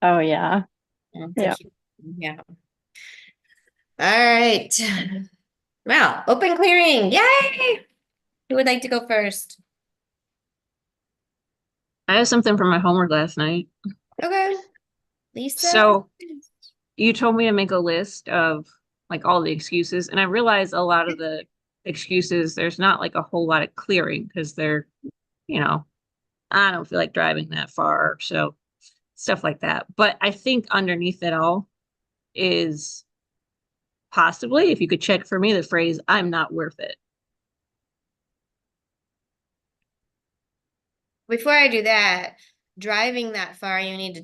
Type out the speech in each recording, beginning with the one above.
Oh yeah. It's a Yeah. cute, yeah. All right. Well, open clearing. Yay! Who would like to go first? I have something from my homework last night. Okay. Lisa? So you told me to make a list of like all the excuses, and I realized a lot of the excuses, there's not like a whole lot of clearing because they're, you know, I don't feel like driving that far. So stuff like that. But I think underneath it all is possibly, if you could check for me, the phrase, I'm not worth it. Before I do that, driving that far, you need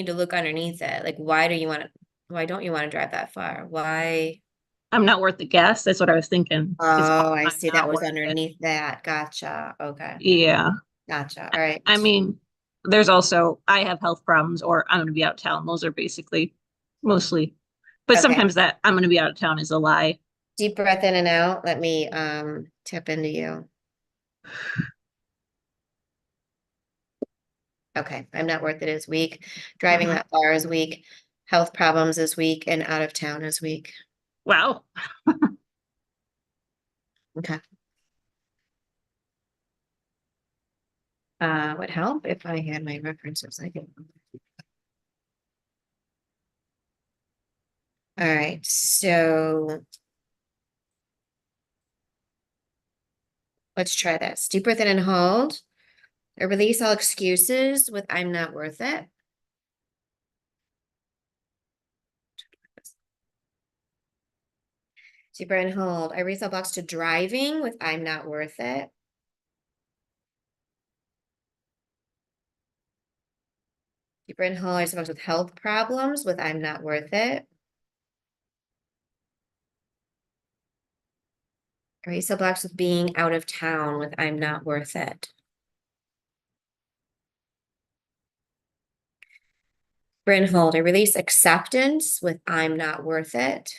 to look underneath it. Like, why don't you want to drive that far? Why? I'm not worth the gas. That's what I was thinking. It's all Oh, I I'm see. That not was worth it. underneath that. Gotcha. Okay. Yeah. Gotcha. All right. I mean, there's also I have health problems or I'm going to be out of town. Those are basically mostly, but Okay. sometimes that I'm going to be out of town is a lie. Deep breath in and out. Let me tap into you. Okay. I'm not worth it is weak. Driving Mhm. that far is weak. Health problems is weak and out of town is weak. Wow. Okay. Would help if I had my references. I could. All right. So let's try this. Deep breath in and hold. Or release all excuses with I'm not worth it. Deep breath and hold. I release all blocks to driving with I'm not worth it. Deep breath and hold. I release all blocks with health problems with I'm not worth it. I release all blocks with being out of town with I'm not worth it. Breath and hold. I release acceptance with I'm not worth it.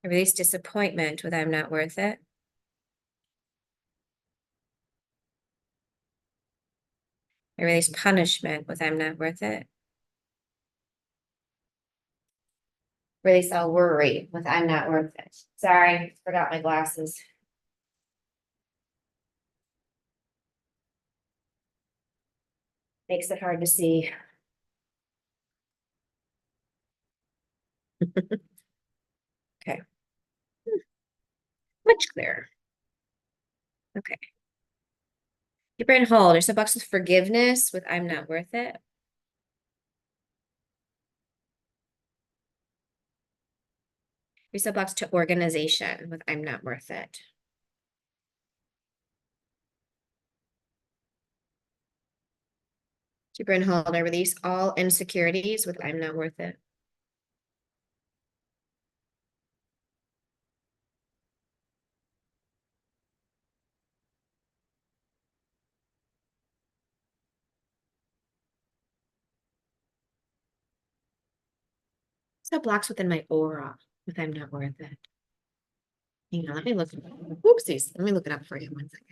I release disappointment with I'm not worth it. I release punishment with I'm not worth it. Release all worry with I'm not worth it. Sorry, forgot my glasses. Makes it hard to see. Okay, much clearer. Okay. Keep it and hold. There's a box with forgiveness with I'm not worth it. There's a box to organization with I'm not worth it. Keep it and hold. I release all insecurities with I'm not worth it. So blocks within my aura with I'm not worth it. Hang on, let me look it up. Oopsies. Let me look it up for you 1 second.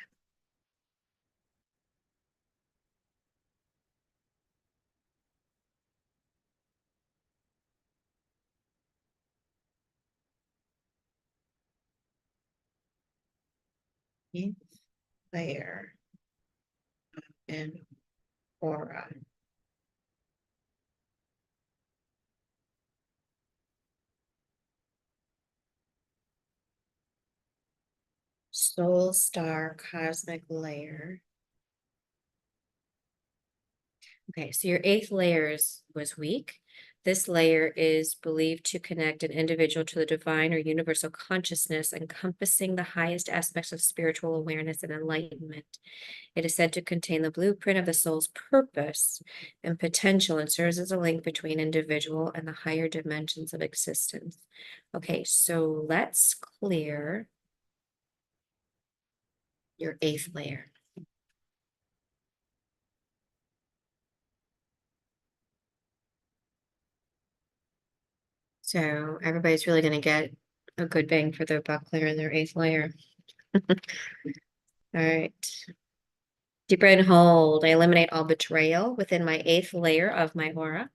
Layer and aura. Soul star cosmic layer. Okay, so your eighth was weak. This layer is believed to connect an individual to the divine or universal consciousness, encompassing the highest aspects of spiritual awareness and enlightenment. It is said to contain the blueprint of the soul's purpose and potential and serves as a link between individual and the higher dimensions of existence. Okay, so let's clear your eighth layer. So everybody's really going to get a good bang for their buck clearing their eighth layer. All right. Deep breath and hold. I eliminate all betrayal within my 8th layer of my aura.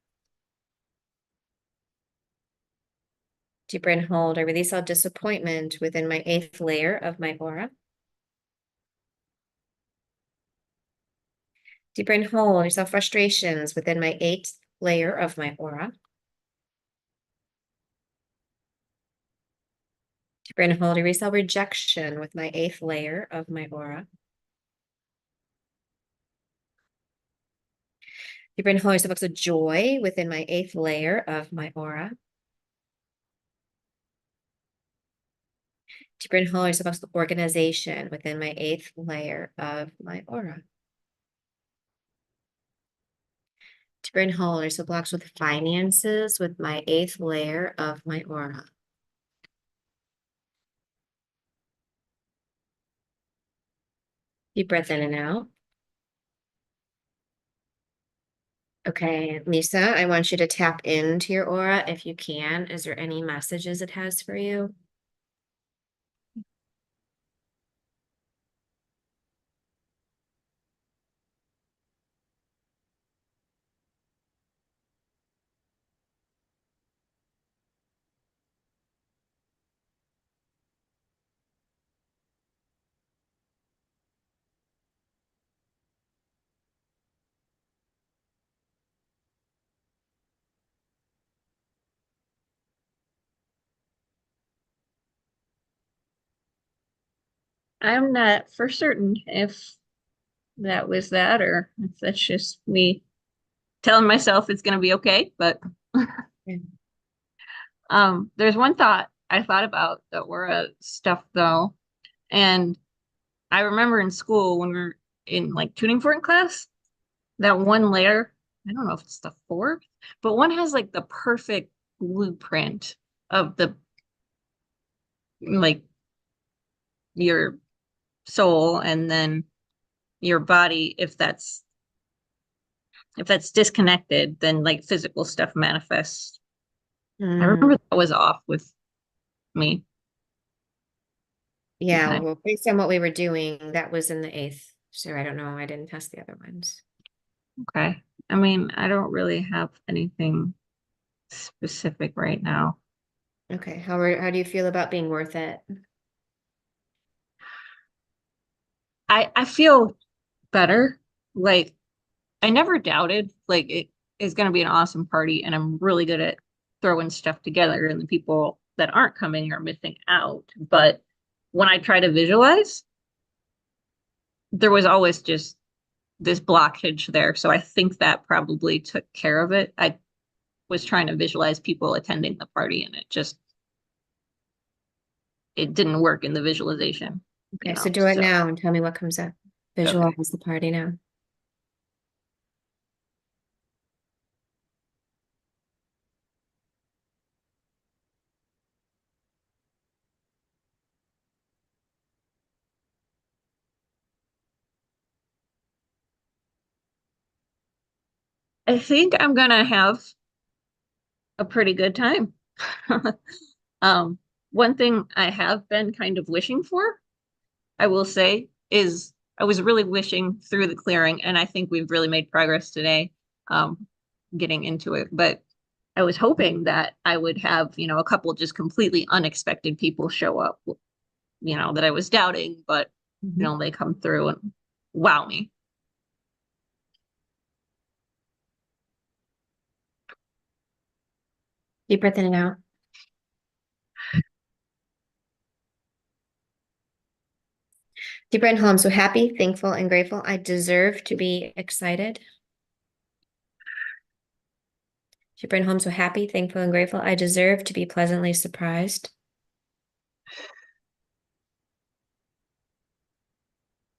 Deep breath and hold. I release all disappointment within my 8th layer of my aura. Deep breath and hold. I release all frustrations within my 8th layer of my aura. Deep breath and hold. I release all rejection with my 8th layer of my aura. Deep breath and hold. I release all books of joy within my 8th layer of my aura. Deep breath and hold. I release all books of organization within my 8th layer of my aura. Deep breath and hold. I release all blocks with finances with my 8th layer of my aura. Deep breath in and out. Okay, Lisa, I want you to tap into your aura if you can. Is there any messages it has for you? I'm not for certain if that was that or if that's just me telling myself it's going to be okay. But Yeah. there's one thought I thought about the aura stuff though. And I remember in school when we were in like tuning fork class, that one layer, I don't know if it's the fourth, but one has like the perfect blueprint of the like your soul and then your body. If that's disconnected, then like physical stuff manifests. I Mm, remember that was off with me. yeah, Okay. well, based on what we were doing, that was in the 8th. So I don't know. I didn't test the other ones. Okay. I mean, I don't really have anything specific right now. Okay, how do you feel about being worth it? I feel better. Like I never doubted like it is going to be an awesome party and I'm really good at throwing stuff together and the people that aren't coming are missing out. But when I try to visualize, there was always just this blockage there. So I think that probably took care of it. I was trying to visualize people attending the party and it didn't work in the visualization, Okay, so do it So now and tell me what comes up. okay. Visualize the party now. I think I'm gonna have a pretty good time. um, one thing I have been kind of wishing for, I will say, is I was really wishing through the clearing, and I think we've really made progress today, um, getting into it. But I was hoping that I would have, a couple just completely unexpected people show up, that I was doubting, but Mhm. they come through and wow me. Deep breath in and out. Deep breath in, hold. I'm so happy, thankful, and grateful. I deserve to be excited. Deep breath in, hold. I'm so happy, thankful, and grateful. I deserve to be pleasantly surprised.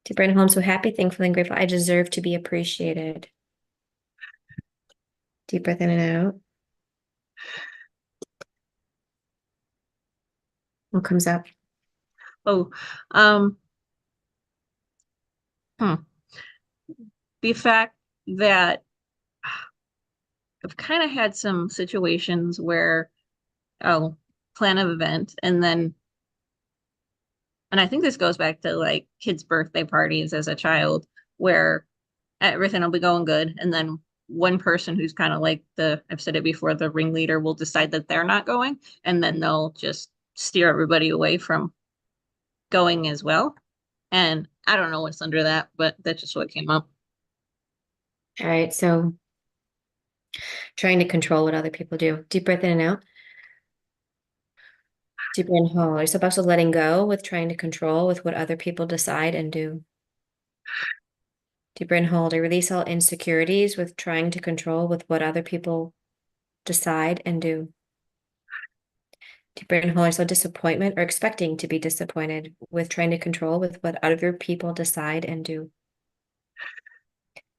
Deep breath in, hold. I'm so happy, thankful, and grateful. I deserve to be appreciated. Deep breath in and out. What comes up? Oh, um, hmm. The fact that I've kind of had some situations where I'll plan an event and then And I think this goes back to like kids' birthday parties as a child, where everything will be going good. And then one person who's kind of like I've said it before, the ringleader will decide that they're not going. And then they'll just steer everybody away from going as well. And I don't know what's under that, but that's just what came up. All right, so trying to control what other people do. Deep breath in and out. Deep breath and hold. You're supposed to letting go with trying to control with what other people decide and do. Deep breath and hold. I release all insecurities with trying to control with what other people decide and do. Deep breath and hold. So disappointment or expecting to be disappointed with trying to control with what other people decide and do.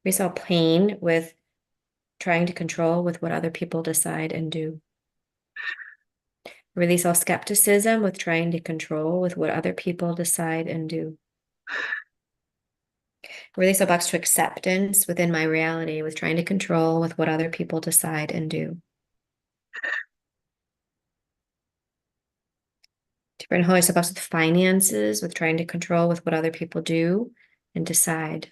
Release all pain with trying to control with what other people decide and do. Release all skepticism with trying to control with what other people decide and do. Release all box to acceptance within my reality with trying to control with what other people decide and do. Different holy box with finances with trying to control with what other people do and decide.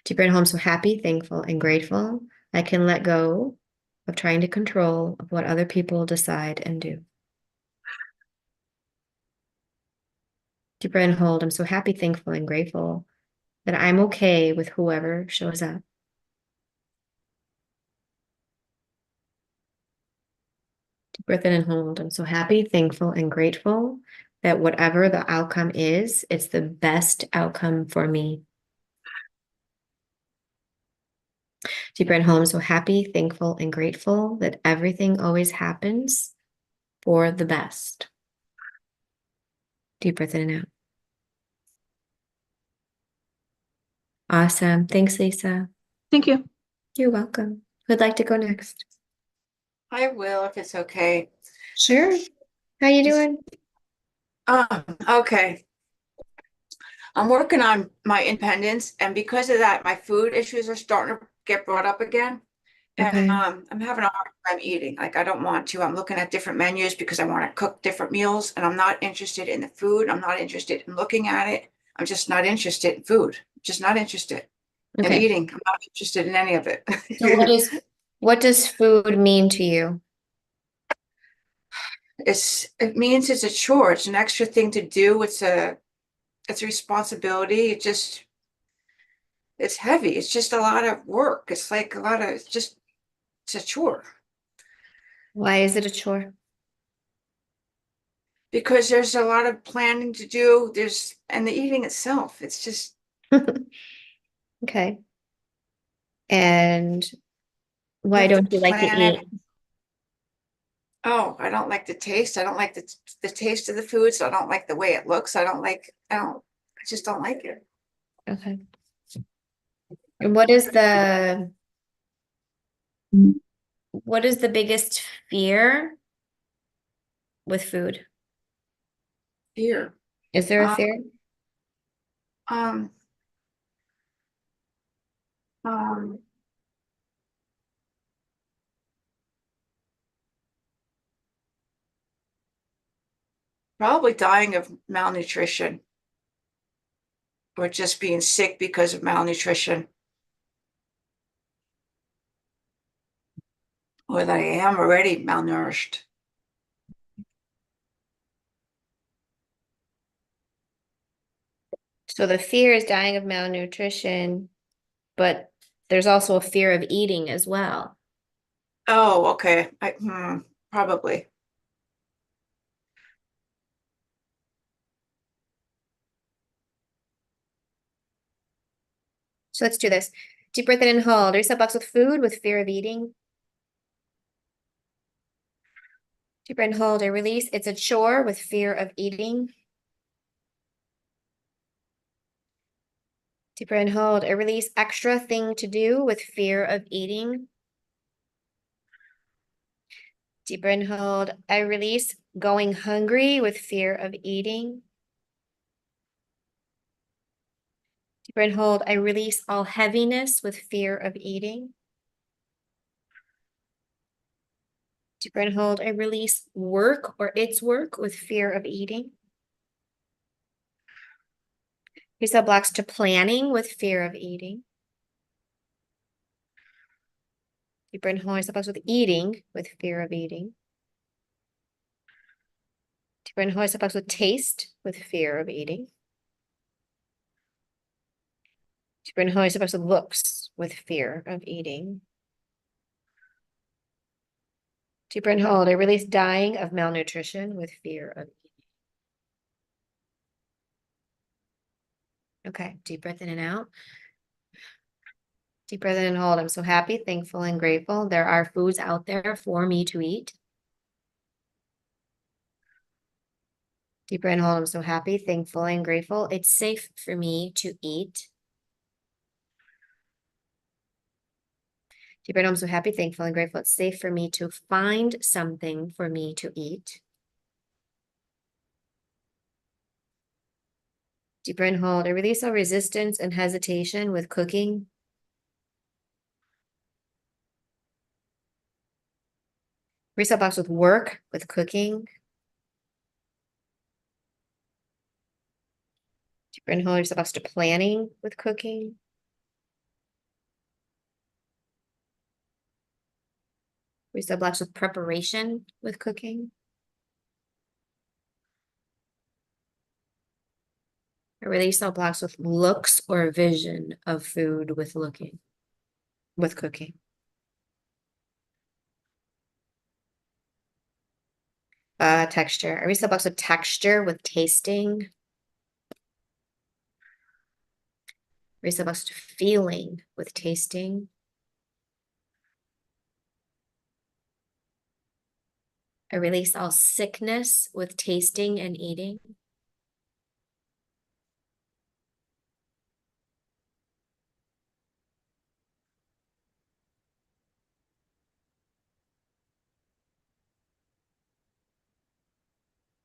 To bring home so happy, thankful, and grateful, I can let go of trying to control of what other people decide and do. Deep breath and hold. I'm so happy, thankful, and grateful that I'm okay with whoever shows up. Deep breath in and hold. I'm so happy, thankful, and grateful that whatever the outcome is, it's the best outcome for me. Deep breath and hold. I'm so happy, thankful, and grateful that everything always happens for the best. Deep breath in and out. Awesome. Thanks, Lisa. Thank you. You're welcome. Who'd like to go next? I will, if it's okay. Sure. How you doing? Okay. I'm working on my independence, and because of that, my food issues are starting to get brought up again. And Okay. I'm having a hard time eating. Like I don't want to. I'm looking at different menus because I want to cook different meals, and I'm not interested in the food. I'm not interested in looking at it. I'm just not interested in food. Just not interested in Okay. eating. I'm not interested in any of it. So what does food mean to you? It means it's a chore. It's an extra thing to do. It's a responsibility. It's heavy. It's just a lot of work. It's like a lot of it's a chore Why is it a chore? because there's a lot of planning to do. And the eating itself. It's just Okay. And you why have to don't you like to plan eat? it. Oh, I don't like the taste. I don't like the taste of the food. So I don't like the way it looks. I just don't like it. Okay. And what is the biggest fear with food? Fear. Is there a Um, fear? um, um, Probably dying of malnutrition or just being sick because of malnutrition. Or that I am already malnourished. So the fear is dying of malnutrition, but there's also a fear of eating as well. Oh, okay. Probably. So let's do this. Deep breath in and hold. Are you box with food with fear of eating? Deep breath and hold. I release. It's a chore with fear of eating. Deep breath and hold. I release extra thing to do with fear of eating. Deep breath and hold. I release going hungry with fear of eating. Deep breath and hold. I release all heaviness with fear of eating. Deep breath and hold. I release work or its work with fear of eating. Release all blocks to planning with fear of eating. Deep breath and hold. Release all blocks with eating with fear of eating. Deep breath and hold. Release all blocks with taste with fear of eating. Deep breath and hold. Release all blocks with looks with fear of eating. Deep breath and hold. I release dying of malnutrition with fear of eating. Okay, deep breath in and out. Deep breath in and hold. I'm so happy, thankful, and grateful. There are foods out there for me to eat. Deep breath and hold. I'm so happy, thankful, and grateful. It's safe for me to eat. Deep breath. I'm so happy, thankful, and grateful. It's safe for me to find something for me to eat. Deep breath and hold. I release all resistance and hesitation with cooking. Release all blocks with work, with cooking. Deep breath and hold. Release all blocks to planning with cooking. Release all blocks with preparation with cooking. I release all blocks with looks or vision of food with looking, with cooking. Texture. I release all blocks with texture with tasting. Release all blocks to feeling with tasting. I release all sickness with tasting and eating.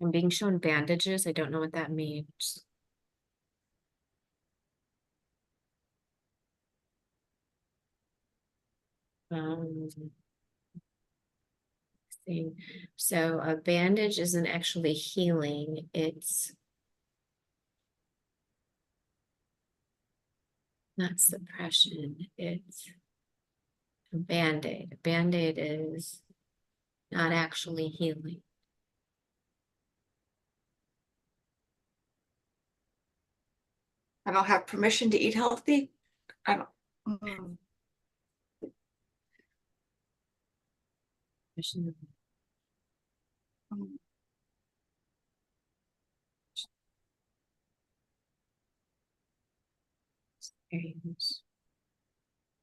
I'm being shown bandages. I don't know what that means. See. So a bandage isn't actually healing. It's not suppression. It's a Band-Aid. A Band-Aid is not actually healing. I don't have permission to eat healthy. I don't. Mm. Mm.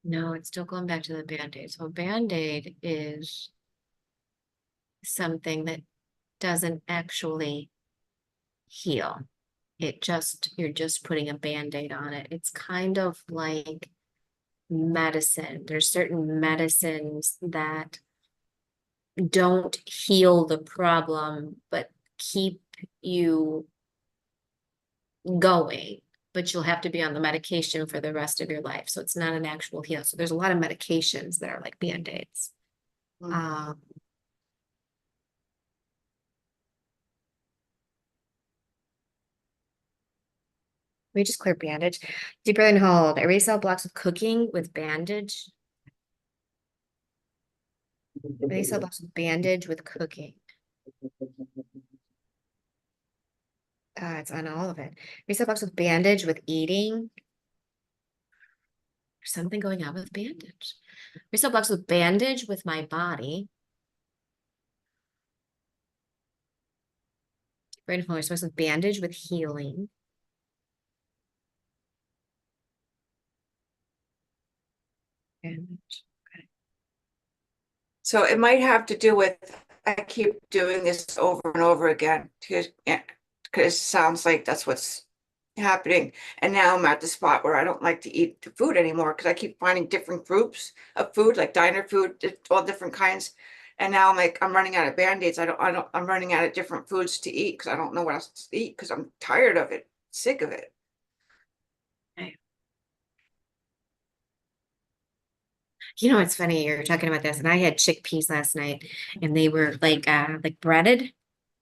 No, it's still going back to the Band-Aid. So a Band-Aid is something that doesn't actually heal. You're just putting a Band-Aid on it. It's kind of like medicine. There's certain medicines that don't heal the problem, but keep you going. But you'll have to be on the medication for the rest of your life. So it's not an actual heal. So there's a lot of medications that are like Band-Aids. Mm. We just clear bandage. Deep breath and hold. Erase all blocks of cooking with bandage. Erase all blocks with bandage with cooking. It's on all of it. Erase all blocks with bandage with eating. There's something going on with bandage. Erase all blocks with bandage with my body. Deep breath and hold. Erase with bandage with healing. Bandage. So it might have to do with, I keep doing this over and over again because it sounds like that's what's happening. And now I'm at the spot where I don't like to eat the food anymore because I keep finding different groups of food, like diner food, all different kinds. And now I'm running out of Band-Aids. I'm running out of different foods to eat because I don't know what else to eat because I'm tired of it, sick of it. You know, it's funny, you're talking about this, and I had chickpeas last night and they were like breaded. Oh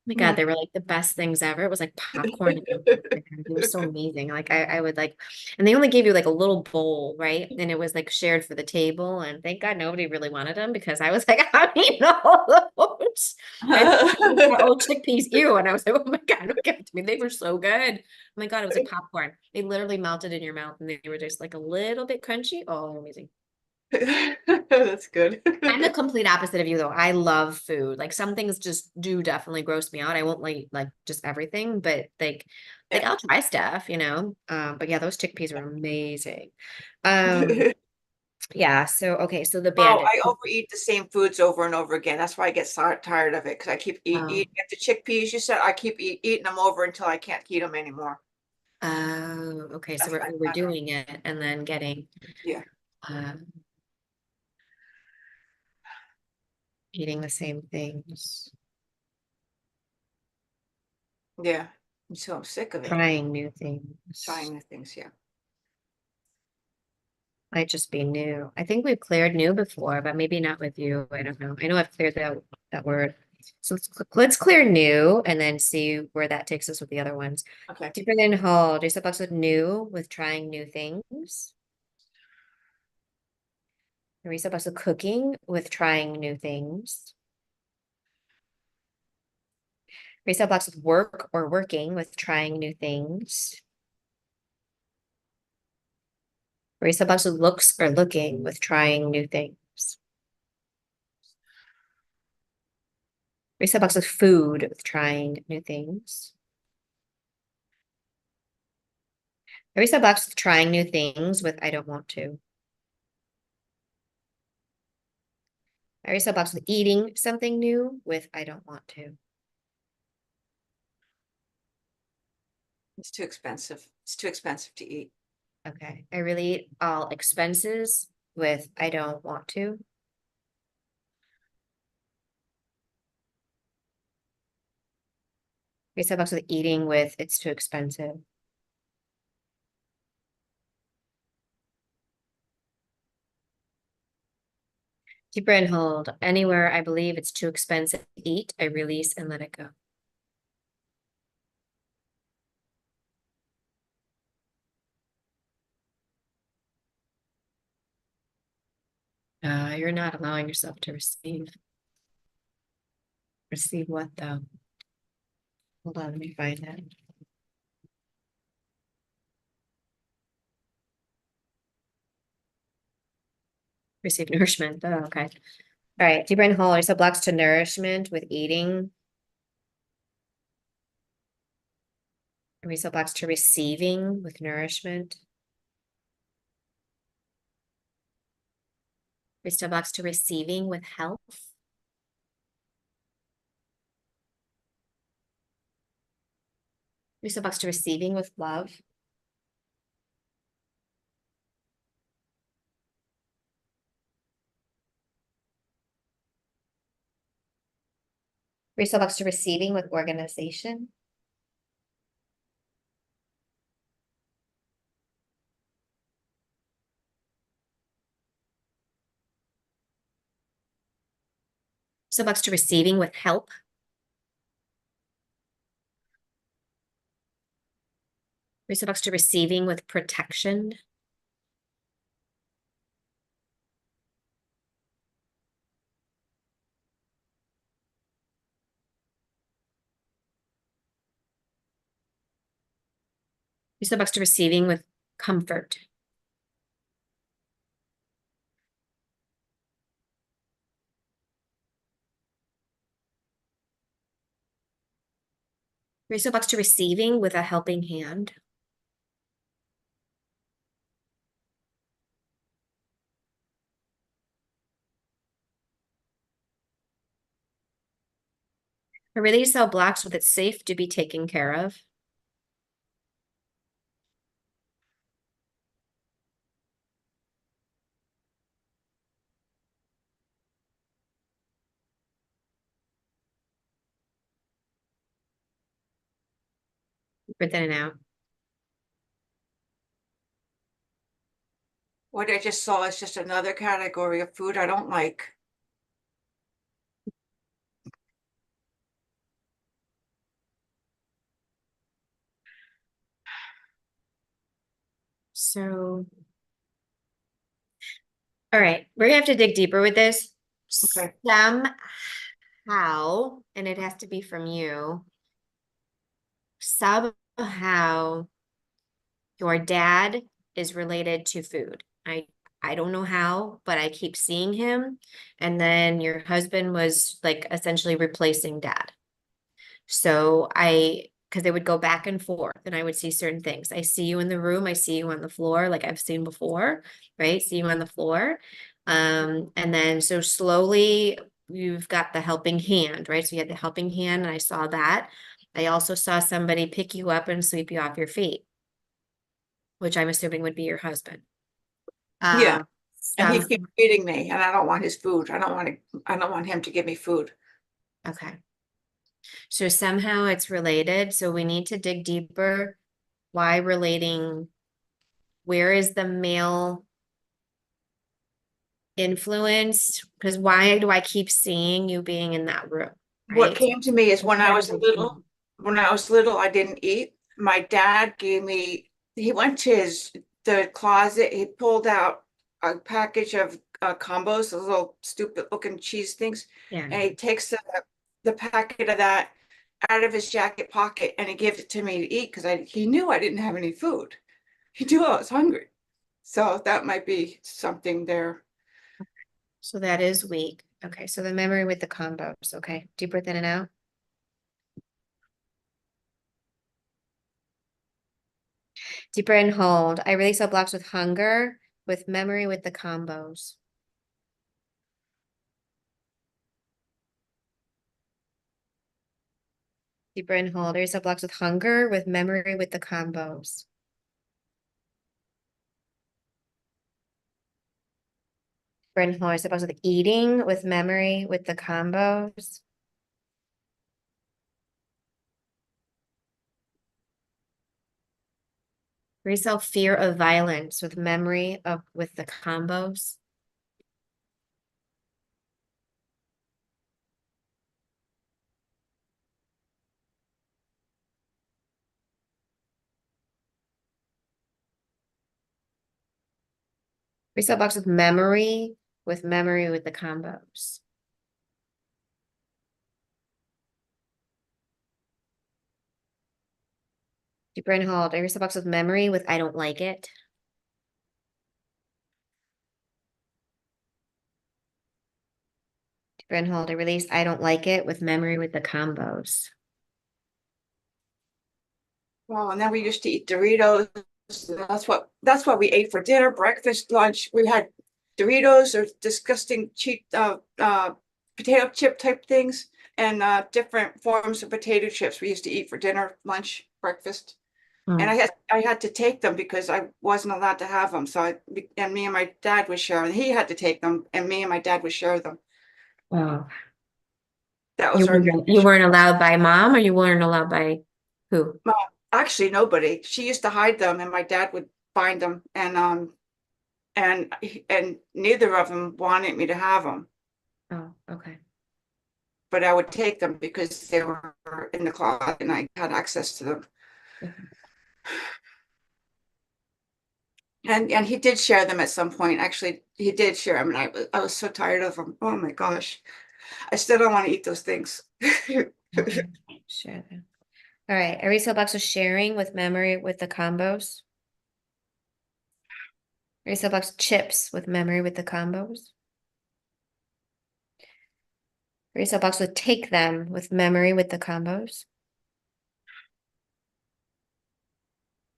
my God, they were like the best things ever. It was like popcorn. It was so amazing. Like I would like, and they only gave you like a little bowl, right? And it was like shared for the table. And thank God nobody really wanted them because I was like, I'm eating all those. And oh, chickpeas, ew. And I was like, oh my God, don't give it to me. They were so good. Oh my God, it was like popcorn. They literally melted in your mouth and they were just like a little bit crunchy. Oh, they're amazing. That's good. I'm the complete opposite of you though. I love food. Like some things just do definitely gross me out. I won't like just everything, but like Yeah. I'll try stuff, you know. But yeah, those chickpeas are amazing. Um, yeah, so okay, so the Oh, bandit. I overeat the same foods over and over again. That's why I get tired of it because I keep Oh, eating the chickpeas. You said I keep eating them over until I can't eat them anymore. oh, okay. So That's we're my pattern. overdoing it and then getting Yeah, eating the same things, yeah. And so I'm sick of it. trying new things. Trying the things. Yeah. Might just be new. I think we've cleared new before, but maybe not with you. I don't know. I know I've cleared that word. So let's clear new and then see where that takes us with the other ones. Okay. Deeper than hold. Do you box with new with trying new things? Teresa box with cooking with trying new things. Teresa box with work or working with trying new things. Teresa box with looks or looking with trying new things. Teresa box with food with trying new things. Teresa box with trying new things with I don't want to. Teresa box with eating something new with I don't want to. It's too expensive. It's too expensive to eat. Okay. I really eat all expenses with I don't want to. Teresa box with eating with it's too expensive. Deep and hold. Anywhere I believe it's too expensive to eat, I release and let it go. You're not allowing yourself to receive. Receive what though? Hold on, let me find that. Receive nourishment. Oh, okay. All right. Deep and hold. So blocks to nourishment with eating. Reset blocks to receiving with nourishment. Reset blocks to receiving with health. Reset blocks to receiving with love. Reset blocks to receiving with organization. Reset blocks to receiving with help. Reset blocks to receiving with protection. Reset blocks to receiving with comfort. Reset blocks to receiving with a helping hand. A release cell blocks with it's safe to be taken care of. Breathe in and out. what I just saw is just another category of food I don't like. So, all right, we're gonna have to dig deeper with this. Okay. Somehow, and it has to be from you, somehow your dad is related to food. I don't know how, but I keep seeing him. And then your husband was like essentially replacing dad. So because they would go back and forth and I would see certain things. I see you in the room, I see you on the floor, like I've seen before, right? See you on the floor. And then so slowly you've got the helping hand, right? So you had the helping hand, and I saw that. I also saw somebody pick you up and sweep you off your feet, which I'm assuming would be your husband. Yeah. And he Some keeps feeding me, and I don't want his food. I don't want him to give me food. Okay. So somehow it's related. So we need to dig deeper. Why relating? Where is the male influence? Because why do I keep seeing you being in that room? What Right? came to me is when I was Mhm. little, I didn't eat. My dad gave me, he went to the closet, he pulled out a package of combos, those little stupid looking cheese things, Yeah. and he takes the packet of that out of his jacket pocket and he gave it to me to eat because he knew I didn't have any food. He knew I was hungry. So that might be something there. So that is weak. Okay. So the memory with the combos. Okay. Deep breath in and out. Deep breath and hold. I release all blocks with hunger, with memory with the combos. Deep breath and hold. I release all blocks with hunger, with memory with the combos. Brain hold. I suppose with eating, with memory, with the combos. Resell fear of violence with memory of with the combos. Resell box with memory with the combos. Deep brain hold. I resell box with memory with I don't like it. Deep brain hold. I release I don't like it with memory with the combos. Well, and then we used to eat Doritos. That's what we ate for dinner, breakfast, lunch. We had Doritos or disgusting cheap potato chip type things and different forms of potato chips we used to eat for dinner, lunch, breakfast. And I had to take them because I wasn't allowed to have them. And me and my dad would share. He had to take them, and me and my dad would share them. Oh. That was our You weren't allowed by mom, or you weren't allowed by who? Well, actually, nobody. She used to hide them, and my dad would find them, and neither of them wanted me to have them, Oh, okay. but I would take them because they were in the closet and I had access to them. Okay. And he did share them at some point. Actually, he did share them, and I was so tired of them. Oh my gosh, I still don't want to eat those things. Okay. Share them. All right. A resale box of sharing with memory with the combos. Resale box chips with memory with the combos. Resale box with take them with memory with the combos.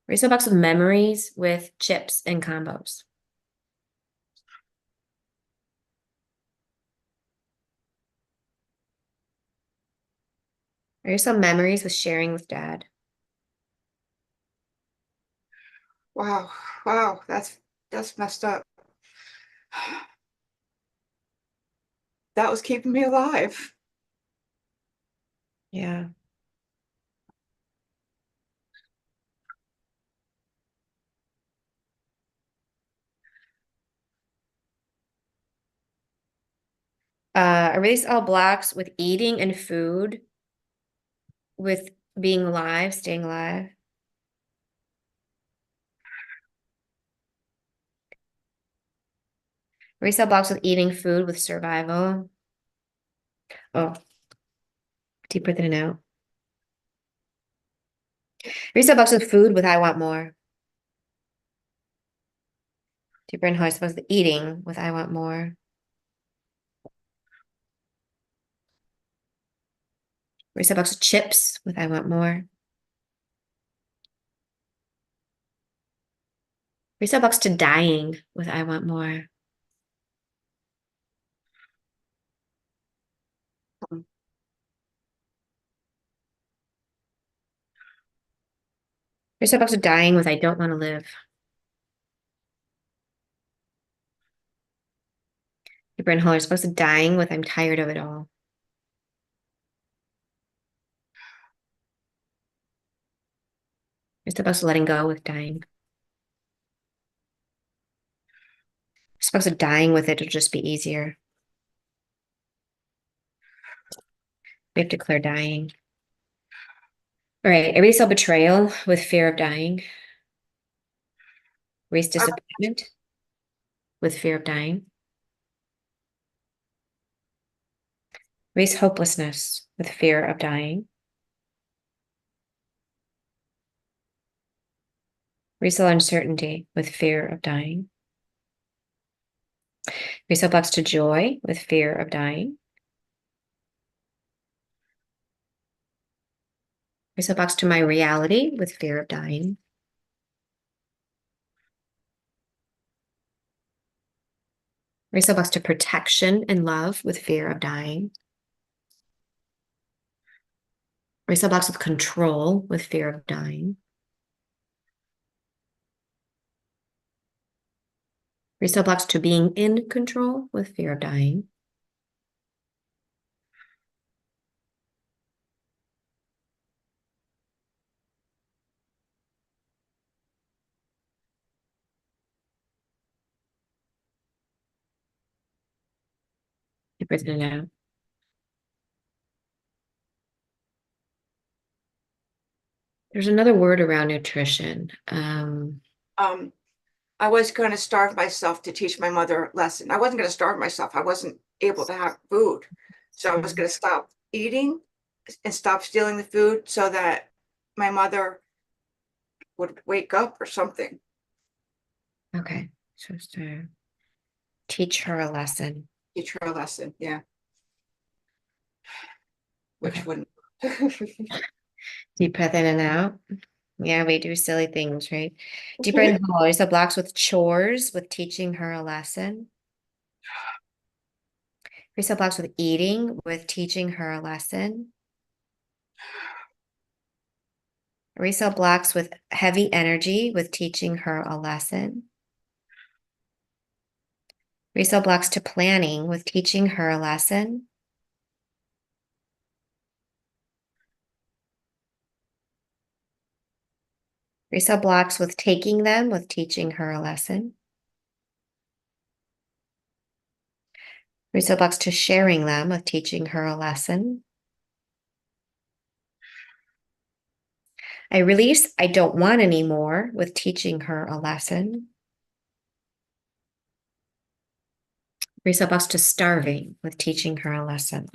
Resale box with memories with chips and combos. Resale memories with sharing with dad. Wow, wow, that's messed up. That was keeping me alive. Yeah. Erase all blocks with eating and food, with being alive, staying alive. Erase all blocks with eating food, with survival. Oh, deeper than out. Erase all blocks with food, with I want more. Deeper inhale, I suppose the eating, with I want more. Erase all blocks with chips, with I want more. Erase all blocks to dying, with I want more. Erase all blocks to dying, with I don't want to live. Deeper inhale, you're supposed to dying, with I'm tired of it all. You're supposed to letting go, with dying. You're supposed to dying with it, it'll just be easier. We have to clear dying. All right, erase all betrayal, with fear of dying. Erase disappointment, with fear of dying. Erase hopelessness, with fear of dying. Erase all uncertainty, with fear of dying. Erase all blocks to joy, with fear of dying. Erase all blocks to my reality, with fear of dying. Erase all blocks to protection and love, with fear of dying. Erase all blocks with control, with fear of dying. Erase all blocks to being in control, with fear of dying. Keep breathing it out. There's another word around nutrition. I was going to starve myself to teach my mother a lesson. I wasn't going to starve myself. I wasn't able to have food. So I was going to stop eating and stop stealing the food so that my mother would wake up or something. Okay, so to teach her a lesson. Teach her a lesson. Yeah. Which Okay. wouldn't. Deep breath in and out. Yeah, we do silly things, right? Deeper inhale. Erase all blocks with chores, with teaching her a lesson. Erase all blocks with eating, with teaching her a lesson. Erase all blocks with heavy energy, with teaching her a lesson. Erase all blocks to planning, with teaching her a lesson. Erase all blocks with taking them, with teaching her a lesson. Erase all blocks to sharing them, with teaching her a lesson. I release I don't want anymore, with teaching her a lesson. Erase all blocks to starving, with teaching her a lesson.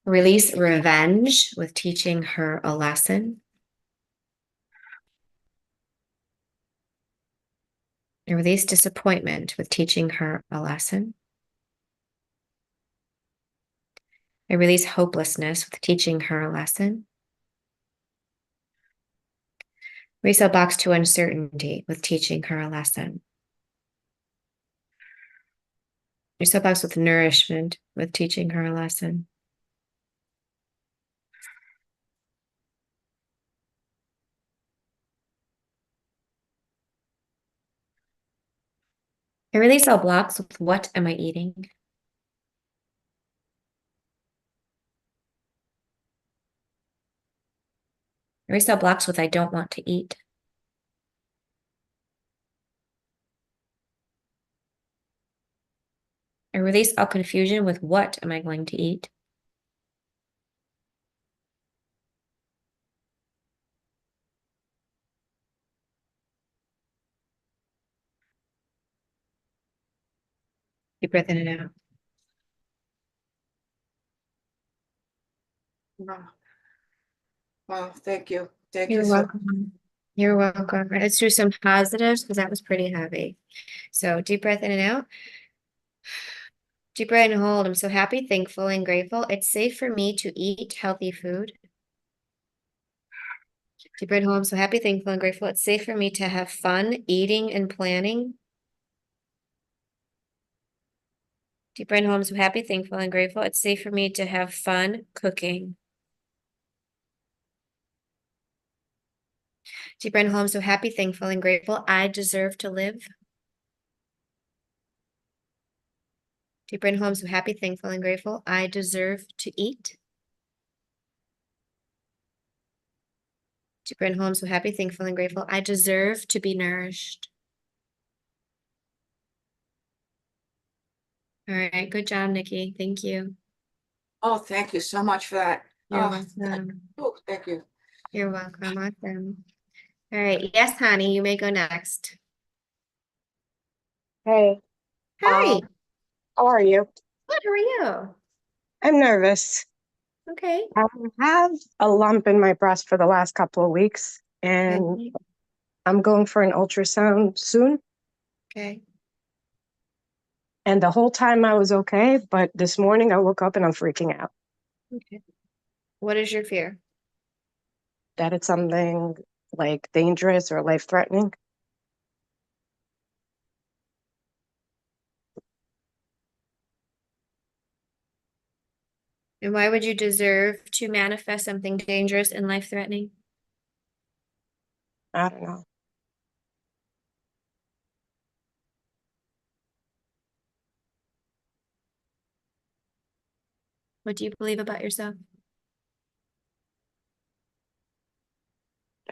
Release revenge, with teaching her a lesson. And release disappointment, with teaching her a lesson. I release hopelessness, with teaching her a lesson. Release all blocks to uncertainty, with teaching her a lesson. Release all blocks with nourishment, with teaching her a lesson. I release all blocks with what am I eating? Erase all blocks with I don't want to eat. I release all confusion with what am I going to eat? Deep breath in and out. Wow. Wow, thank you. Thank You're you so. welcome. You're welcome. Let's do some positives because that was pretty heavy. So deep breath in and out. Deep breath and hold. I'm so happy, thankful, and grateful. It's safe for me to eat healthy food. Deep breath and hold. I'm so happy, thankful, and grateful. It's safe for me to have fun eating and planning. Deep breath and hold. I'm so happy, thankful, and grateful. It's safe for me to have fun cooking. Deep breath and hold. I'm so happy, thankful, and grateful. I deserve to live. Deep breath and hold. I'm so happy, thankful, and grateful. I deserve to eat. Deep breath and hold. I'm so happy, thankful, and grateful. I deserve to be nourished. All right, good job, Nikki. Thank you. Oh, thank you so much for that. You're Oh, welcome. thank you. You're welcome. Awesome. All right, yes, honey, you may go next. Hey, Hi, how are you? good, how are you? I'm nervous. Okay. I have a lump in my breast for the last couple of weeks, and Okay. I'm going for an ultrasound soon. Okay. And the whole time I was okay, but this morning I woke up and I'm freaking out Okay. What is your fear? that it's something like dangerous or life-threatening. And why would you deserve to manifest something dangerous and life-threatening? I don't know. What do you believe about yourself?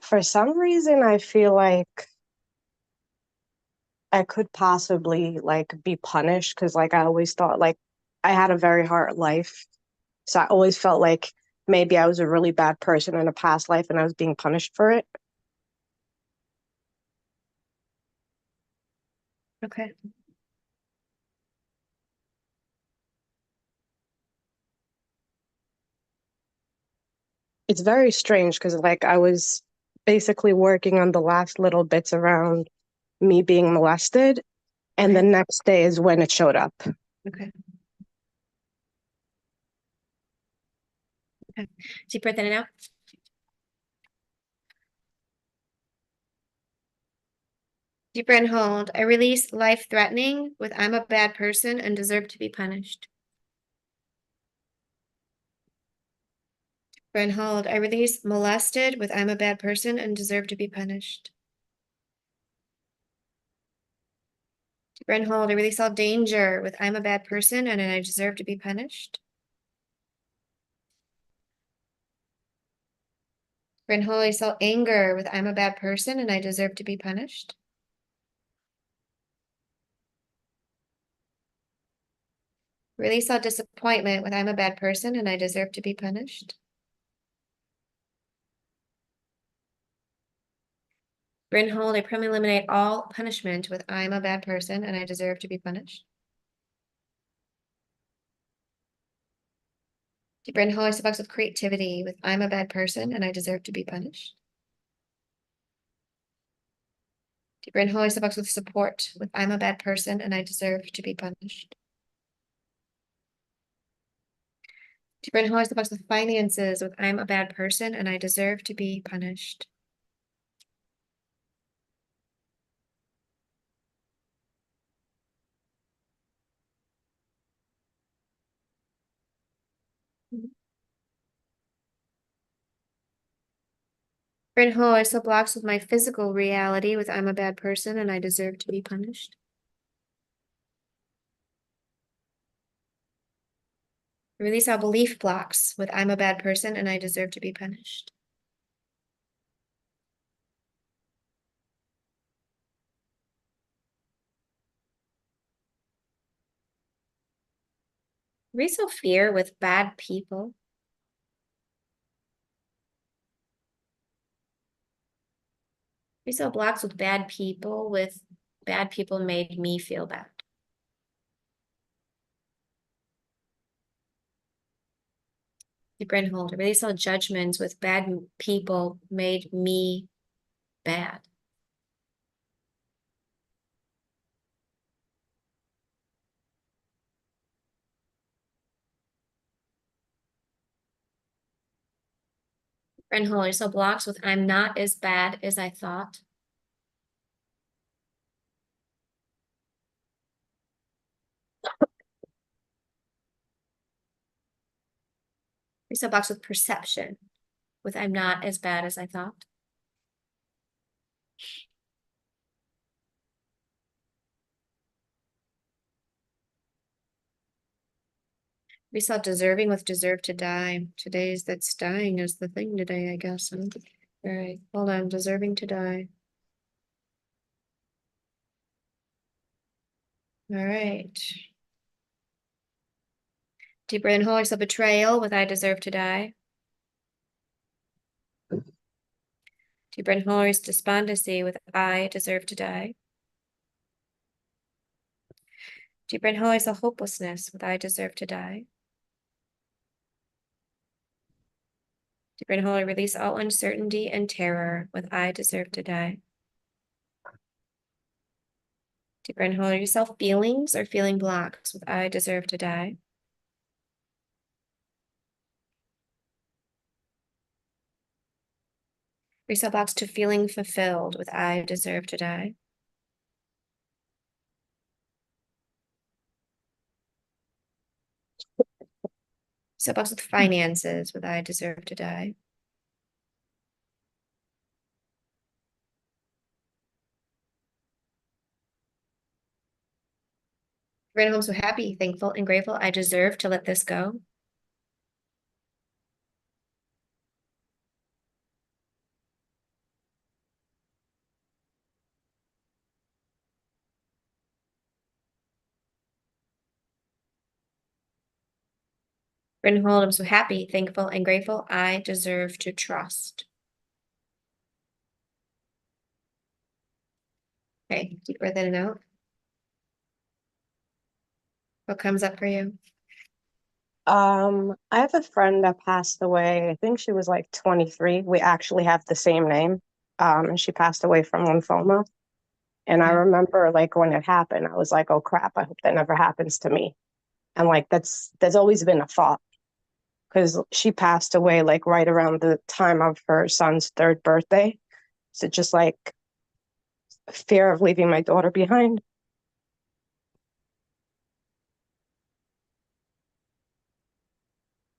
For some reason, I feel like I could possibly like be punished because like I always thought like I had a very hard life. So I always felt like maybe I was a really bad person in a past life and I was being punished for it. Okay. It's very strange because like I was basically working on the last little bits around me being molested, and the Okay. next day is when it showed up. Okay. Okay. Deep breath in and out. Deep breath and hold. I release life-threatening with I'm a bad person and deserve to be punished. Breath and hold. I release molested with I'm a bad person and deserve to be punished. Breath and hold. I release all danger with I'm a bad person and I deserve to be punished. Breath and hold. I release all anger with I'm a bad person and I deserve to be punished. Release all disappointment with I'm a bad person and I deserve to be punished. Breath and hold. I permanently eliminate all punishment with I'm a bad person and I deserve to be punished. Deep breath and hold. I step box with creativity with I'm a bad person and I deserve to be punished. Deep breath and hold. I step box with support with I'm a bad person and I deserve to be punished. Deep breath and hold. I step box with finances with I'm a bad person and I deserve to be punished. Breath and hold. I step blocks with my physical reality with I'm a bad person and I deserve to be punished. Release all belief blocks with I'm a bad person and I deserve to be punished. Release fear with bad people. Release blocks with bad people made me feel bad. Deep brain holder. Release all judgments with bad people made me bad. Brain holder. So blocks with I'm not as bad as I thought. Release blocks with perception with I'm not as bad as I thought. We saw deserving with deserve to die. Today's that's dying is the thing today, I guess. All right, hold on. Deserving to die. All right. Deep breath in, hold. So betrayal with I deserve to die. Deep breath in, hold. Despondency with I deserve to die. Deep breath in, hold. So hopelessness with I deserve to die. Deep breath in, hold. Release all uncertainty and terror with I deserve to die. Deep breath in, hold. Yourself feelings or feeling blocks with I deserve to die. Reset box to feeling fulfilled with I deserve to die. Reset box with finances with I deserve to die. Ran home so happy, thankful, and grateful. I deserve to let this go. Ran home, I'm so happy, thankful, and grateful. I deserve to trust. Okay, deep breath in and out. What comes up for you? I have a friend that passed away. I think she was like 23. We actually have the same name. And she passed away from lymphoma. And I Okay. remember like when it happened, I was like, oh crap, I hope that never happens to me. And like there's always been a thought because she passed away like right around the time of her son's third birthday. So just like fear of leaving my daughter behind.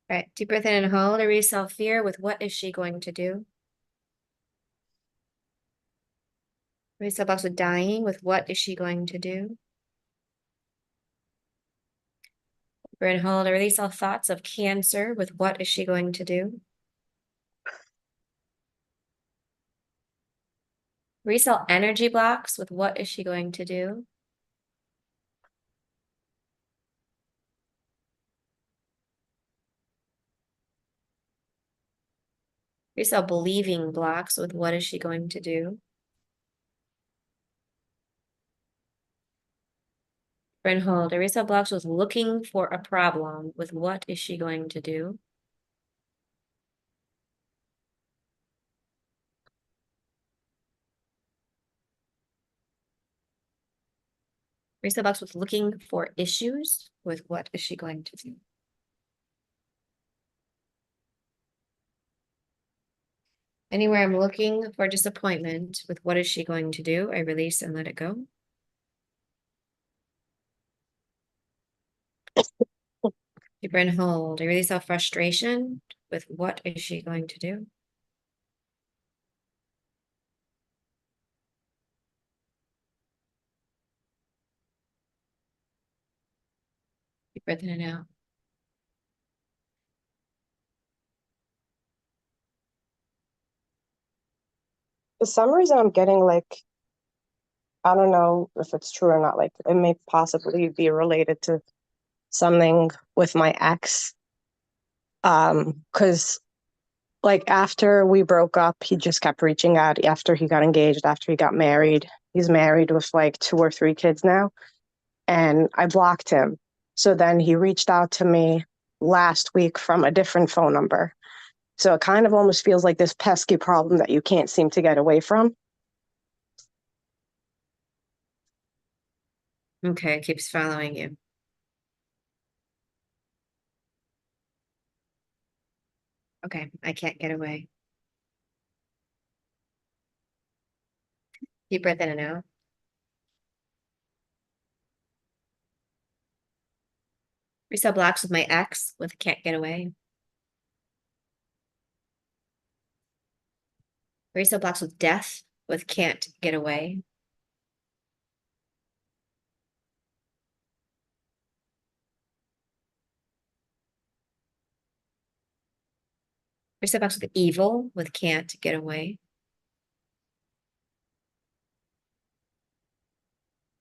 All right, deep breath in and hold. Release self-fear with what is she going to do? Release self-box with dying with what is she going to do? Breath and hold. Release all thoughts of cancer with what is she going to do? Release all energy blocks with what is she going to do? Release all believing blocks with what is she going to do? And hold. Erase all blocks with looking for a problem with what is she going to do? Erase all blocks with looking for issues with what is she going to do? Anywhere I'm looking for disappointment with what is she going to do? I release and let it go. Deep breath and hold. I release all frustration with what is she going to do? Deep breath in and out. For some reason, I'm getting like, I don't know if it's true or not, like it may possibly be related to something with my ex. Because like after we broke up, he just kept reaching out after he got engaged, after he got married. He's married with like 2 or 3 kids now, and I blocked him. So then he reached out to me last week from a different phone number. So it kind of almost feels like this pesky problem that you can't seem to get away from. Okay, it keeps following you. Okay, I can't get away. Deep breath in and out. Reset blocks with my ex with can't get away. Reset blocks with death with can't get away. Reset blocks with evil with can't get away.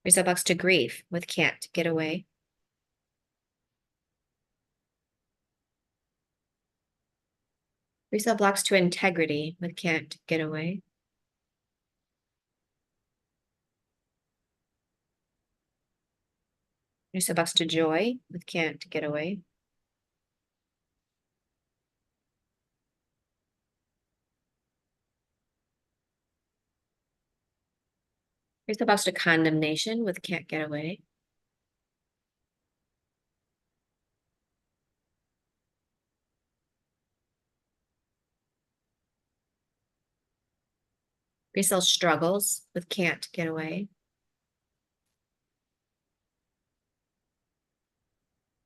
Reset blocks to grief with can't get away. Reset blocks to integrity with can't get away. Reset blocks to joy with can't get away. Reset blocks to condemnation with can't get away. Reset struggles with can't get away.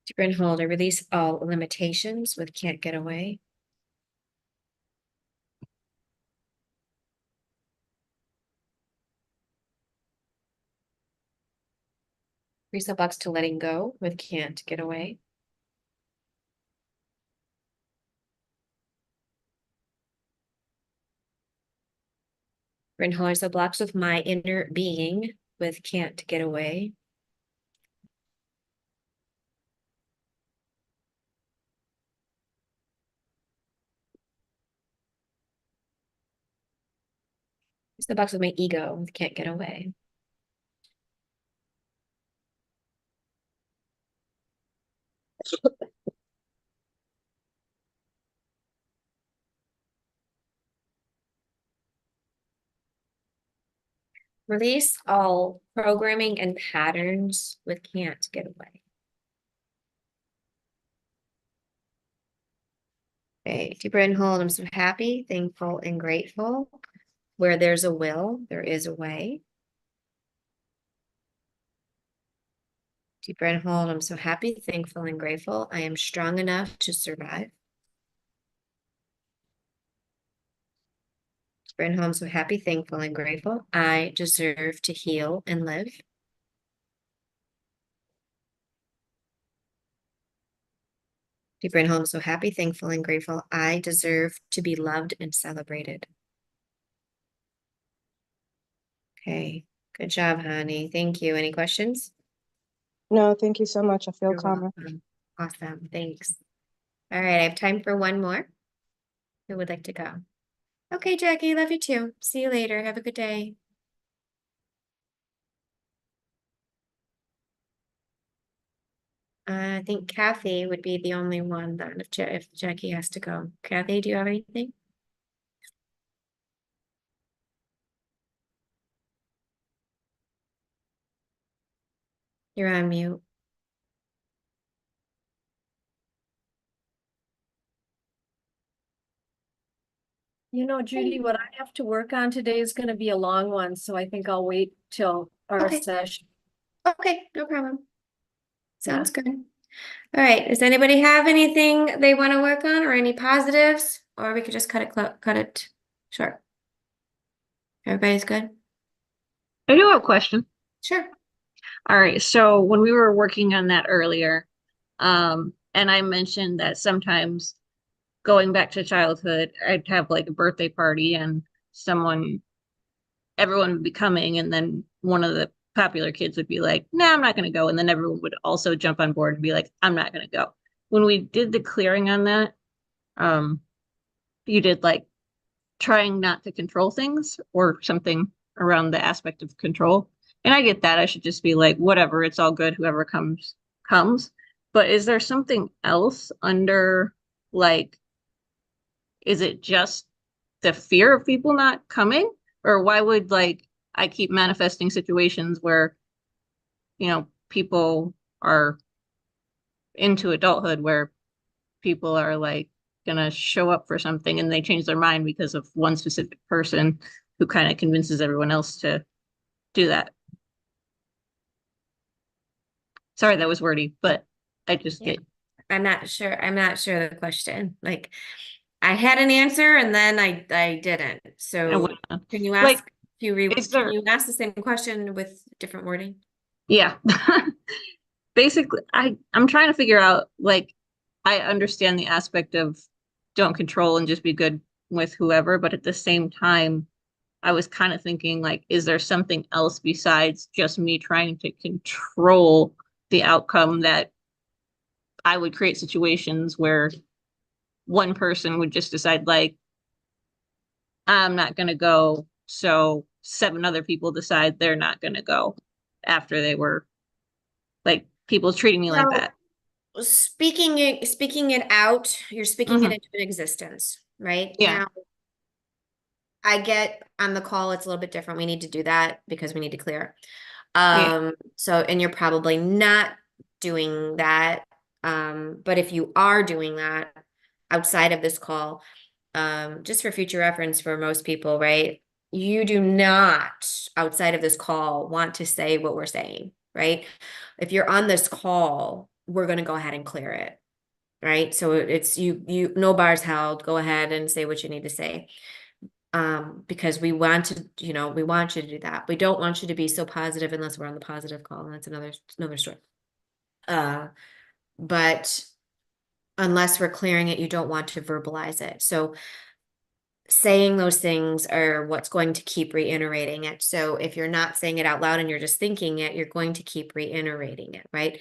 Deep and hold. I release all limitations with can't get away. Reset blocks to letting go with can't get away. Rin holds the blocks with my inner being with can't get away. Reset blocks with my ego with can't get away. Release all programming and patterns with can't get away. Okay, deep breath and hold. I'm so happy, thankful, and grateful. Where there's a will, there is a way. Deep breath and hold. I'm so happy, thankful, and grateful. I am strong enough to survive. Deep breath and hold. I'm so happy, thankful, and grateful. I deserve to heal and live. Deep breath and hold. I'm so happy, thankful, and grateful. I deserve to be loved and celebrated. Okay, good job, honey. Thank you. Any questions? No, thank you so much. I feel You're calmer. welcome. Awesome. Thanks. All right, I have time for one more. Who would like to go? Okay, Jackie, love you too. See you later. Have a good day. I think Kathy would be the only one then if Jackie has to go. Kathy, do you have anything? You're on mute. You know, Judy, what I have to work on today is gonna be a long one, so I think I'll wait till our Okay. session. Okay, no problem. Sounds good. All right, does anybody have anything they want to work on or any positives? Or we could just cut it short. Everybody's good? I do have a question. Sure. All right, so when we were working on that earlier, and I mentioned that sometimes going back to childhood, I'd have like a birthday party and everyone would be coming, and then one of the popular kids would be like, nah, I'm not going to go. And then everyone would also jump on board and be like, I'm not going to go. When we did the clearing on that, um, you did like trying not to control things or something around the aspect of control. And I get that. I should just be like, whatever, it's all good. Whoever comes, comes. But is there something else under, like, is it just the fear of people not coming? Or why would, like, I keep manifesting situations where, people are into adulthood where people are like gonna show up for something and they change their mind because of one specific person who kind of convinces everyone else to do that. Sorry, that was wordy, but I just Yeah. get I'm not sure the question. Like, I had an answer and then I didn't. I So went on. can you Like, ask, is can there? you ask the same question with different wording? Yeah. Basically, I'm trying to figure out, like, I understand the aspect of don't control and just be good with whoever, but at the same time, I was kind of thinking, like, is there something else besides just me trying to control the outcome that I would create situations where one person would just decide, like, I'm not going to go. So seven other people decide they're not going to go after they were like people treating me like So that. speaking it out, you're speaking it Hmm. into an existence, right? Yeah. Now, I get on the call, it's a little bit different. We need to do that because we need to clear. Yeah. So, and you're probably not doing that. But if you are doing that outside of this call, just for future reference for most people, right? You do not, outside of this call, want to say what we're saying, right? If you're on this call, we're going to go ahead and clear it, right? So it's no bars held. Go ahead and say what you need to say. Because we want to, we want you to do that. We don't want you to be so positive unless we're on the positive call. And that's another story. But unless we're clearing it, you don't want to verbalize it. So saying those things are what's going to keep reiterating it. So if you're not saying it out loud and you're just thinking it, you're going to keep reiterating it, right?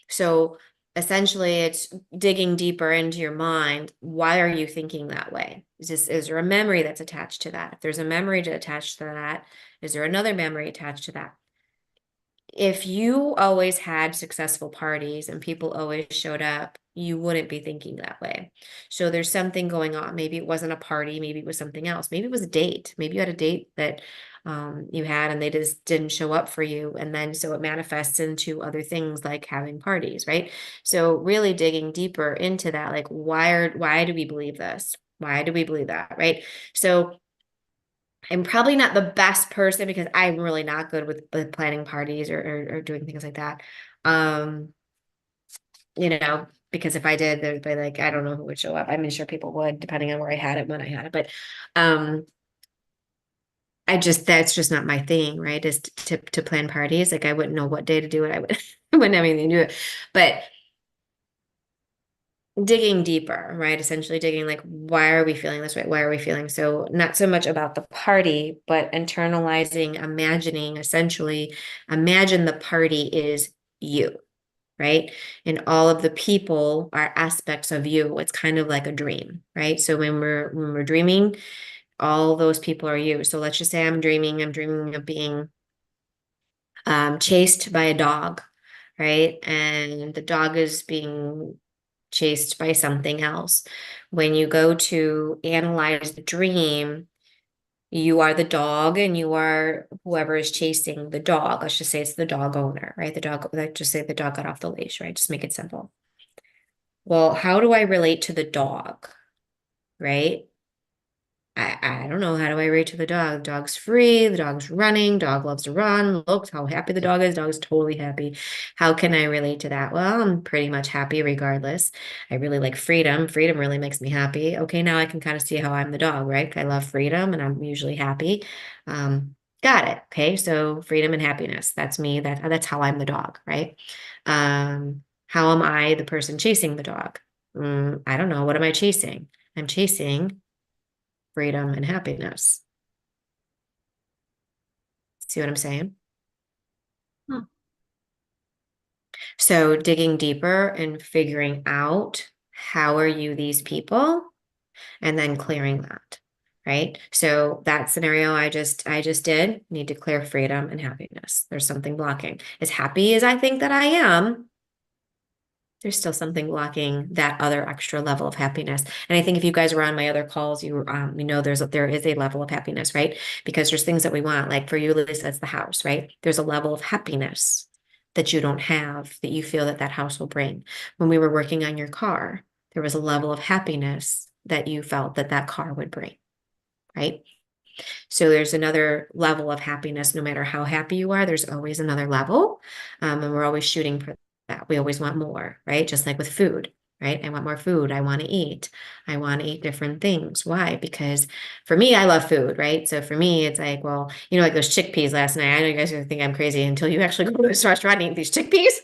So essentially it's digging deeper into your mind. Why are you thinking that way? Is there a memory that's attached to that? If there's a memory attached to that, is there another memory attached to that? If you always had successful parties and people always showed up, you wouldn't be thinking that way. So there's something going on. Maybe it wasn't a party. Maybe it was something else. Maybe it was a date. Maybe you had a date that you had and they just didn't show up for you. And then so it manifests into other things like having parties, right? So really digging deeper into that, like why do we believe this? Why do we believe that, right? So I'm probably not the best person because I'm really not good with planning parties or doing things like that. Because if I did, there'd be like, I don't know who would show up. I mean, sure people would, depending on where I had it, when I had it. But that's just not my thing, right? Is to plan parties. Like I wouldn't know what day to do it. I wouldn't have anything to do it. But digging deeper, right? Essentially digging like, why are we feeling this way? Why are we feeling so not so much about the party, but internalizing, imagining, essentially imagine the party is you, right? And all of the people are aspects of you. It's kind of like a dream, right? So when we're dreaming, all those people are you. So let's just say I'm dreaming of being chased by a dog, right? And the dog is being chased by something else. When you go to analyze the dream, you are the dog and you are whoever is chasing the dog. Let's just say it's the dog owner, right? Let's just say the dog got off the leash, right? Just make it simple. Well, how do I relate to the dog, right? I don't know. How do I relate to the dog? The dog's free. The dog's running. Dog loves to run. Look how happy the dog is. Dog's totally happy. How can I relate to that? Well, I'm pretty much happy regardless. I really like freedom. Freedom really makes me happy. Okay, now I can kind of see how I'm the dog, right? I love freedom and I'm usually happy. Got it. Okay, so freedom and happiness. That's me. That's how I'm the dog, right? How am I the person chasing the dog? I don't know. What am I chasing? I'm chasing freedom and happiness. See what I'm saying? So digging deeper and figuring out how are you these people, and then clearing that, right? So that scenario I just did, need to clear freedom and happiness. There's something blocking. As happy as I think that I am, there's still something blocking that other extra level of happiness. And I think if you guys were on my other calls, you know there is a level of happiness, right? Because there's things that we want, like for you, Lisa, it's the house, right? There's a level of happiness that you don't have that you feel that that house will bring. When we were working on your car, there was a level of happiness that you felt that that car would bring, right? So there's another level of happiness. No matter how happy you are, there's always another level. And we're always shooting for that. We always want more, right? Just like with food, right? I want more food. I want to eat. I want to eat different things. Why? Because for me, I love food, right? So for me, it's like, well, you know, like those chickpeas last night. I know you guys are gonna think I'm crazy until you actually go to this restaurant and eat these chickpeas.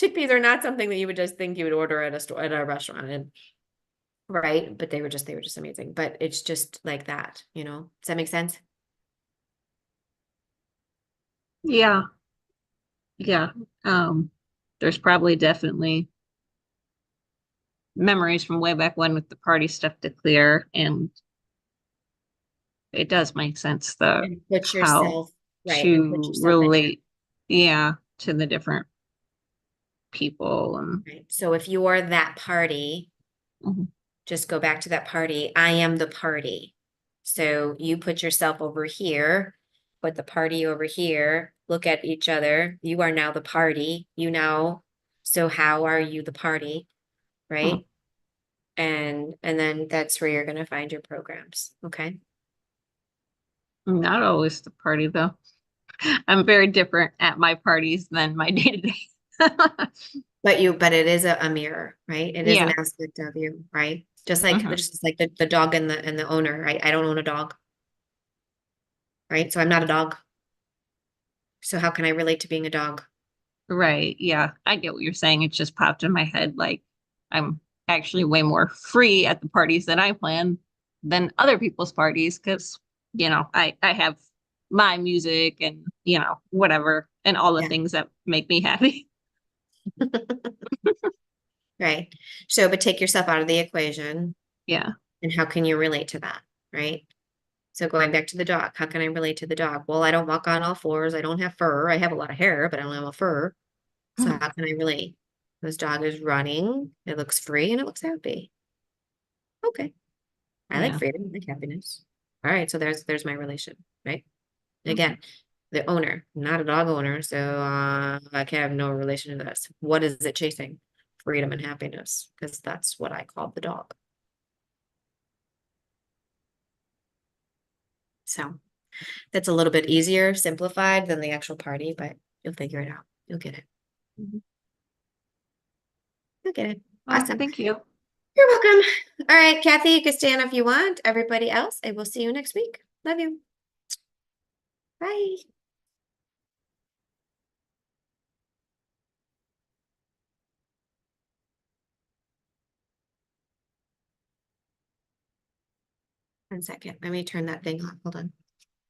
Chickpeas are not something that you would just think you would order at a store, at a restaurant. And right. But they were just amazing. But it's just like that, you know? Does that make sense? Yeah. Yeah. There's probably definitely memories from way back when with the party stuff to clear, and it does make sense the And put how yourself, right, and put to yourself in there, relate, yeah, to the different people and right? So if you are that party, Mhm. just go back to that party. I am the party. So you put yourself over here, put the party over here, look at each other. You are now the party, you know. So how are you the party, right? And then that's where you're gonna find your programs, okay? Not always the party though. I'm very different at my parties than my day to day. But it is a mirror, right? It is an Yeah. aspect of you, right? Mhm. Just like the dog and the owner, right? I don't own a dog, right? So I'm not a dog. So how can I relate to being a dog? Right. Yeah. I get what you're saying. It just popped in my head. Like I'm actually way more free at the parties that I plan than other people's parties because, I have my music and, whatever and all the Yeah. things that make me happy. Right. So, but take yourself out of the equation, Yeah. and how can you relate to that, right? So going back to the dog, how can I relate to the dog? Well, I don't walk on all fours. I don't have fur. I have a lot of hair, but I don't have a fur. So how can I relate? This dog is running. It looks free and it looks happy. Okay. I like Yeah. freedom, I like happiness. All right. So there's my relation, right? Mhm. Again, the owner, not a dog owner. So I can have no relation to this. What is it chasing? Freedom and happiness, because that's what I call the dog. So that's a little bit easier, simplified than the actual party, but you'll figure it out. You'll get it. Mhm. You'll get it. Oh, Awesome. thank you. You're welcome. All right, Kathy, you can stand if you want. Everybody else, I will see you next week. Love you. Bye. One second. Let me turn that thing on. Hold on.